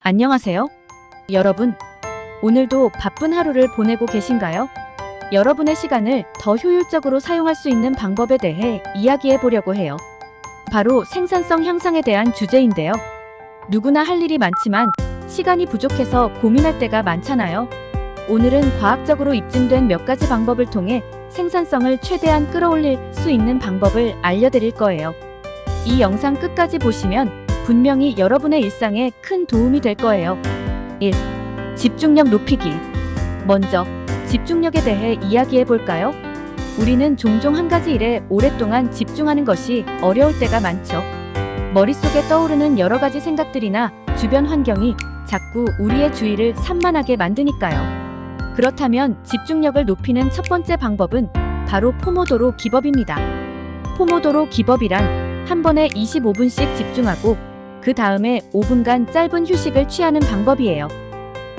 안녕하세요. 여러분, 오늘도 바쁜 하루를 보내고 계신가요? 여러분의 시간을 더 효율적으로 사용할 수 있는 방법에 대해 이야기해 보려고 해요. 바로 생산성 향상에 대한 주제인데요. 누구나 할 일이 많지만 시간이 부족해서 고민할 때가 많잖아요. 오늘은 과학적으로 입증된 몇 가지 방법을 통해 생산성을 최대한 끌어올릴 수 있는 방법을 알려드릴 거예요. 이 영상 끝까지 보시면 분명히 여러분의 일상에 큰 도움이 될 거예요. 1. 집중력 높이기. 먼저 집중력에 대해 이야기해 볼까요? 우리는 종종 한 가지 일에 오랫동안 집중하는 것이 어려울 때가 많죠. 머릿속에 떠오르는 여러 가지 생각들이나 주변 환경이 자꾸 우리의 주의를 산만하게 만드니까요. 그렇다면 집중력을 높이는 첫 번째 방법은 바로 포모도로 기법입니다. 포모도로 기법이란 한 번에 25분씩 집중하고 그 다음에 5분간 짧은 휴식을 취하는 방법이에요.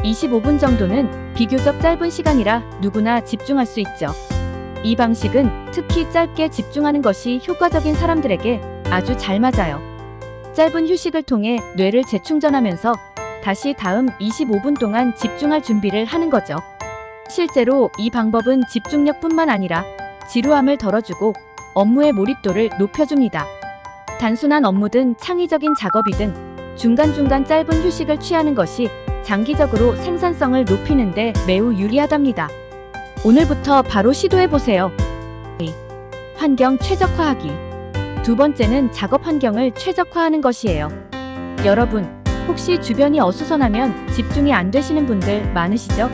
25분 정도는 비교적 짧은 시간이라 누구나 집중할 수 있죠. 이 방식은 특히 짧게 집중하는 것이 효과적인 사람들에게 아주 잘 맞아요. 짧은 휴식을 통해 뇌를 재충전하면서 다시 다음 25분 동안 집중할 준비를 하는 거죠. 실제로 이 방법은 집중력뿐만 아니라 지루함을 덜어주고 업무의 몰입도를 높여줍니다. 단순한 업무든 창의적인 작업이든 중간중간 짧은 휴식을 취하는 것이 장기적으로 생산성을 높이는 데 매우 유리하답니다. 오늘부터 바로 시도해보세요. 2. 환경 최적화하기. 두 번째는 작업 환경을 최적화하는 것이에요. 여러분, 혹시 주변이 어수선하면 집중이 안 되시는 분들 많으시죠?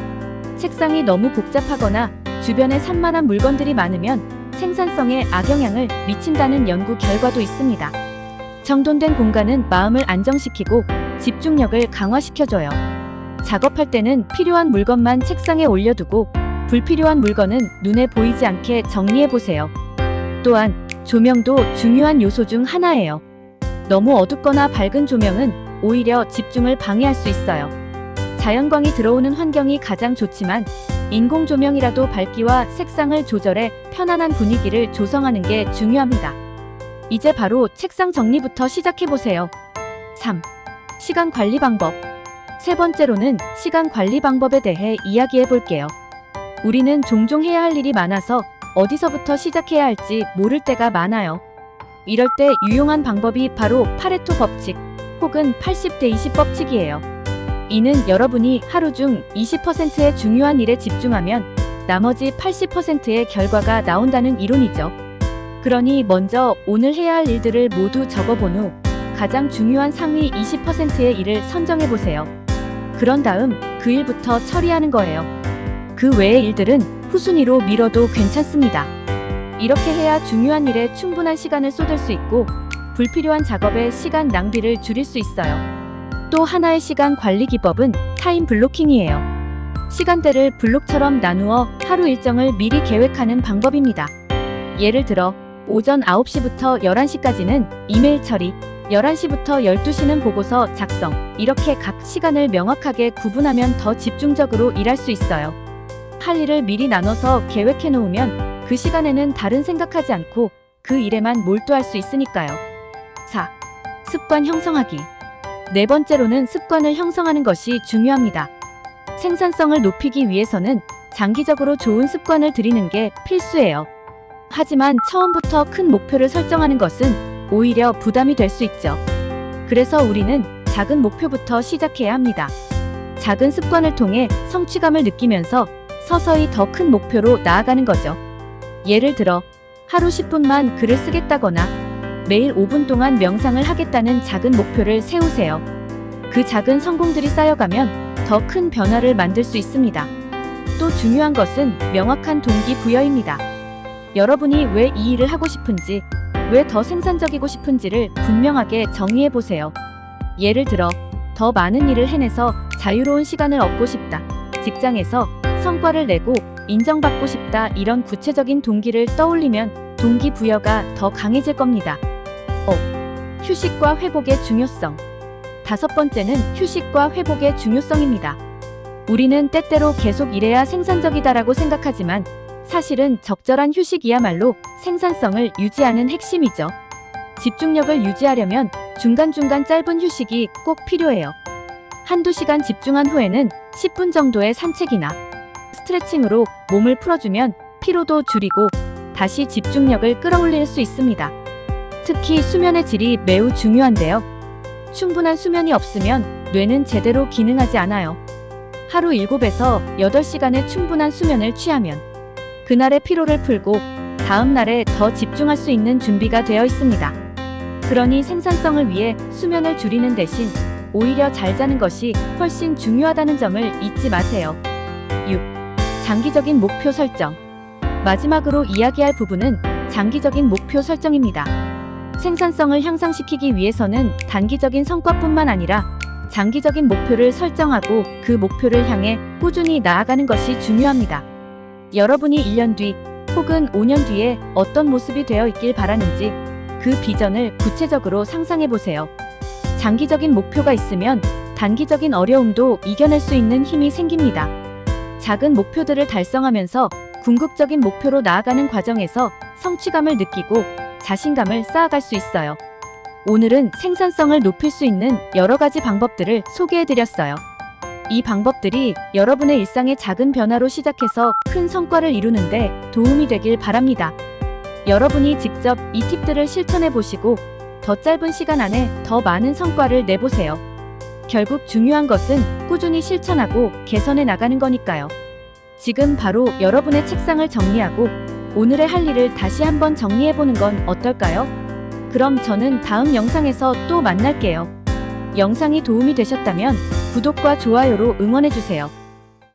책상이 너무 복잡하거나 주변에 산만한 물건들이 많으면 생산성에 악영향을 미친다는 연구 결과도 있습니다. 정돈된 공간은 마음을 안정시키고 집중력을 강화시켜줘요. 작업할 때는 필요한 물건만 책상에 올려두고 불필요한 물건은 눈에 보이지 않게 정리해보세요. 또한 조명도 중요한 요소 중 하나예요. 너무 어둡거나 밝은 조명은 오히려 집중을 방해할 수 있어요. 자연광이 들어오는 환경이 가장 좋지만 인공 조명이라도 밝기와 색상을 조절해 편안한 분위기를 조성하는 게 중요합니다. 이제 바로 책상 정리부터 시작해보세요. 3. 시간 관리 방법. 세 번째로는 시간 관리 방법에 대해 이야기해 볼게요. 우리는 종종 해야 할 일이 많아서 어디서부터 시작해야 할지 모를 때가 많아요. 이럴 때 유용한 방법이 바로 파레토 법칙 혹은 80대20 법칙이에요. 이는 여러분이 하루 중 20%의 중요한 일에 집중하면 나머지 80%의 결과가 나온다는 이론이죠. 그러니 먼저 오늘 해야 할 일들을 모두 적어본 후 가장 중요한 상위 20%의 일을 선정해보세요. 그런 다음 그 일부터 처리하는 거예요. 그 외의 일들은 후순위로 미뤄도 괜찮습니다. 이렇게 해야 중요한 일에 충분한 시간을 쏟을 수 있고 불필요한 작업에 시간 낭비를 줄일 수 있어요. 또 하나의 시간 관리 기법은 타임 블로킹이에요. 시간대를 블록처럼 나누어 하루 일정을 미리 계획하는 방법입니다. 예를 들어 오전 9시부터 11시까지는 이메일 처리, 11시부터 12시는 보고서 작성, 이렇게 각 시간을 명확하게 구분하면 더 집중적으로 일할 수 있어요. 할 일을 미리 나눠서 계획해 놓으면 그 시간에는 다른 생각하지 않고 그 일에만 몰두할 수 있으니까요. 4. 습관 형성하기. 네 번째로는 습관을 형성하는 것이 중요합니다. 생산성을 높이기 위해서는 장기적으로 좋은 습관을 들이는 게 필수예요. 하지만 처음부터 큰 목표를 설정하는 것은 오히려 부담이 될 수 있죠. 그래서 우리는 작은 목표부터 시작해야 합니다. 작은 습관을 통해 성취감을 느끼면서 서서히 더 큰 목표로 나아가는 거죠. 예를 들어 하루 10분만 글을 쓰겠다거나 매일 5분 동안 명상을 하겠다는 작은 목표를 세우세요. 그 작은 성공들이 쌓여가면 더 큰 변화를 만들 수 있습니다. 또 중요한 것은 명확한 동기부여입니다. 여러분이 왜 이 일을 하고 싶은지, 왜 더 생산적이고 싶은지를 분명하게 정의해 보세요. 예를 들어 더 많은 일을 해내서 자유로운 시간을 얻고 싶다. 직장에서 성과를 내고 인정받고 싶다. 이런 구체적인 동기를 떠올리면 동기부여가 더 강해질 겁니다. 5. 휴식과 회복의 중요성. 다섯 번째는 휴식과 회복의 중요성입니다. 우리는 때때로 계속 일해야 생산적이다라고 생각하지만 사실은 적절한 휴식이야말로 생산성을 유지하는 핵심이죠. 집중력을 유지하려면 중간중간 짧은 휴식이 꼭 필요해요. 한두 시간 집중한 후에는 10분 정도의 산책이나 스트레칭으로 몸을 풀어주면 피로도 줄이고 다시 집중력을 끌어올릴 수 있습니다. 특히 수면의 질이 매우 중요한데요. 충분한 수면이 없으면 뇌는 제대로 기능하지 않아요. 하루 7에서 8시간의 충분한 수면을 취하면 그날의 피로를 풀고 다음 날에 더 집중할 수 있는 준비가 되어 있습니다. 그러니 생산성을 위해 수면을 줄이는 대신 오히려 잘 자는 것이 훨씬 중요하다는 점을 잊지 마세요. 6. 장기적인 목표 설정. 마지막으로 이야기할 부분은 장기적인 목표 설정입니다. 생산성을 향상시키기 위해서는 단기적인 성과뿐만 아니라 장기적인 목표를 설정하고 그 목표를 향해 꾸준히 나아가는 것이 중요합니다. 여러분이 1년 뒤 혹은 5년 뒤에 어떤 모습이 되어 있길 바라는지 그 비전을 구체적으로 상상해 보세요. 장기적인 목표가 있으면 단기적인 어려움도 이겨낼 수 있는 힘이 생깁니다. 작은 목표들을 달성하면서 궁극적인 목표로 나아가는 과정에서 성취감을 느끼고 자신감을 쌓아갈 수 있어요. 오늘은 생산성을 높일 수 있는 여러 가지 방법들을 소개해드렸어요. 이 방법들이 여러분의 일상의 작은 변화로 시작해서 큰 성과를 이루는데 도움이 되길 바랍니다. 여러분이 직접 이 팁들을 실천해 보시고 더 짧은 시간 안에 더 많은 성과를 내보세요. 결국 중요한 것은 꾸준히 실천하고 개선해 나가는 거니까요. 지금 바로 여러분의 책상을 정리하고 오늘의 할 일을 다시 한번 정리해 보는 건 어떨까요? 그럼 저는 다음 영상에서 또 만날게요. 영상이 도움이 되셨다면 구독과 좋아요로 응원해 주세요.